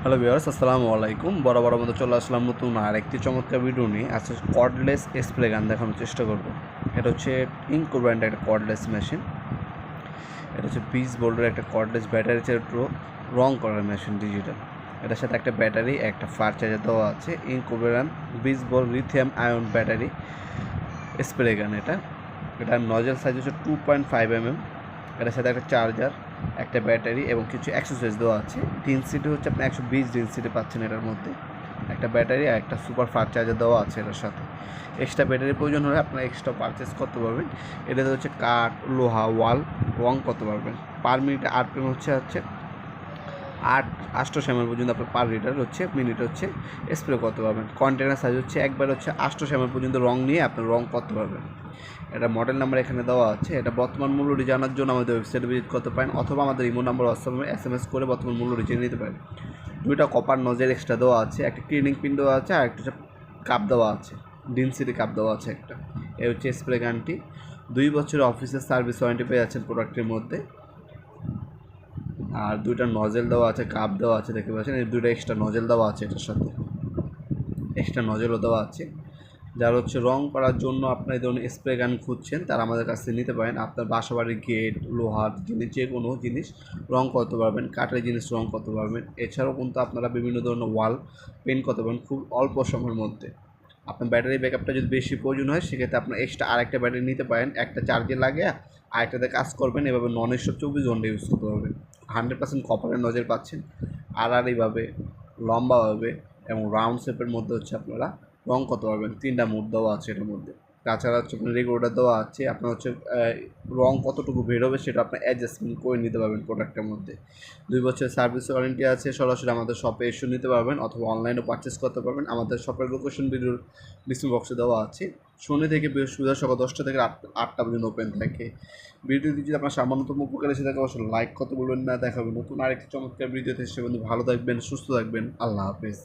Hello viewers, আসসালামু আলাইকুম। বড় মতো চলে আসলাম নতুন আর একটি চমৎকার ভিডিও নিয়ে। আজকে কর্ডলেস স্প্রে গান দেখানোর চেষ্টা করব। এটা হচ্ছে ইনকো ব্র্যান্ডের একটা কর্ডলেস মেশিন। এটা হচ্ছে 20 ভোল্টের একটা কর্ডলেস ব্যাটারি রং করার মেশিন ডিজিটাল। এটার সাথে একটা ব্যাটারি, একটা ফার চার্জার দেওয়া আছে। Ingco brand 20 volt lithium ion battery spray gun. এটার নজেল সাইজ হচ্ছে 2.5 mm। এটার সাথে একটা চার্জার, একটা ব্যাটারি এবং কিছু অ্যাক্সেসরিজ দেওয়া আছে। ডেনসিটি হচ্ছে আপনি 120 ডেনসিটি পাচ্ছেন এটার মধ্যে। একটা ব্যাটারি আর একটা সুপার ফাস্ট চার্জার দেওয়া আছে এটার সাথে। এক্সট্রা ব্যাটারির প্রয়োজন হলে আপনারা এক্সট্রা পারচেস করতে পারবেন। এটাতে হচ্ছে কাঠ, লোহা, ওয়াল রং করতে পারবেন। পার মিনিটে আরপিএম হচ্ছে 800 ml পর্যন্ত আপনার পার লিটার হচ্ছে মিনিট হচ্ছে স্প্রে করতে পারবেন। কন্টেনার সাইজ হচ্ছে একবার হচ্ছে 800 ml পর্যন্ত রং নিয়ে আপনার রং করতে পারবেন। এটা মডেল নাম্বার এখানে দেওয়া আছে। এটা বর্তমান মূল্যটি জানার জন্য আমাদের ওয়েবসাইটে ভিজিট করতে পারেন, অথবা আমাদের ইমো নাম্বার হোয়াটসঅ্যাপে SMS করে বর্তমান মূল্যটি জেনে নিতে পারেন। দুইটা কপার নজেল এক্সট্রা দেওয়া আছে, একটা ক্লিনিং পিন দেওয়া আছে, আর একটা কাপ দেওয়া আছে, ডেনসিটি কাপ দেওয়া আছে একটা। এই হচ্ছে স্প্রে গানটি। 2 বছরের অফিসের সার্ভিস ওয়ারেন্টি পেয়ে যাচ্ছেন প্রোডাক্টের মধ্যে। আর দুইটা নজেল দেওয়া আছে, কাপ দেওয়া আছে, দেখতে পাচ্ছেন। এই দুইটা এক্সট্রা নজেল দেওয়া আছে, এটার সাথে এক্সট্রা নজেলও দেওয়া আছে। যারা হচ্ছে রং করার জন্য আপনার এই ধরনের স্প্রে গান খুঁজছেন, তারা আমাদের কাছ থেকে নিতে পারেন। আপনার বাসাবাড়ির গেট, লোহার জিনিস, যে কোনো জিনিস রং করতে পারবেন, কাঠের জিনিস রং করতে পারবেন। এছাড়াও কিন্তু আপনারা বিভিন্ন ধরনের ওয়াল পেন্ট করতে পারেন খুব অল্প সময়ের মধ্যে। আপনার ব্যাটারি ব্যাকআপটা যদি বেশি প্রয়োজন হয়, সেক্ষেত্রে আপনার এক্সট্রা আরেকটা ব্যাটারি নিতে পারেন। একটা চার্জে লাগে, আরেকটাতে কাজ করবেন। এভাবে নন স্টপ 24 ঘন্টা ইউজ করতে পারবেন। 100% কপারের নজর পাচ্ছেন। এইভাবে লম্বাভাবে এবং রাউন্ড শেপের মধ্যে হচ্ছে আপনারা রং করতে পারবেন। 3টা মোড দেওয়া আছে এটার মধ্যে। তাছাড়া হচ্ছে আপনার রেগুলেটর দেওয়া আছে। আপনার হচ্ছে রং কতটুকু বেরোবে সেটা আপনার অ্যাডজাস্টমেন্ট করে নিতে পারবেন প্রোডাক্টের মধ্যে। 2 বছরের সার্ভিস ওয়ারেন্টি আছে। সরাসরি আমাদের শপে এসে নিতে পারবেন, অথবা অনলাইনেও পারচেস করতে পারবেন। আমাদের শপের লোকেশন ভিডিওর ডিসক্রিপশন বক্সে দেওয়া আছে। শনি থেকে বৃহস্পতিবার সকাল 10টা থেকে 8টা পর্যন্ত ওপেন থাকে। ভিডিওটি যদি আপনার সামান্যতম উপকার এসে থাকে, অবশ্যই লাইক করতে বলবেন না। দেখাবেন নতুন আরেকটি চমৎকার ভিডিওতে। সে বন্ধু ভালো থাকবেন, সুস্থ থাকবেন। আল্লাহ হাফেজ।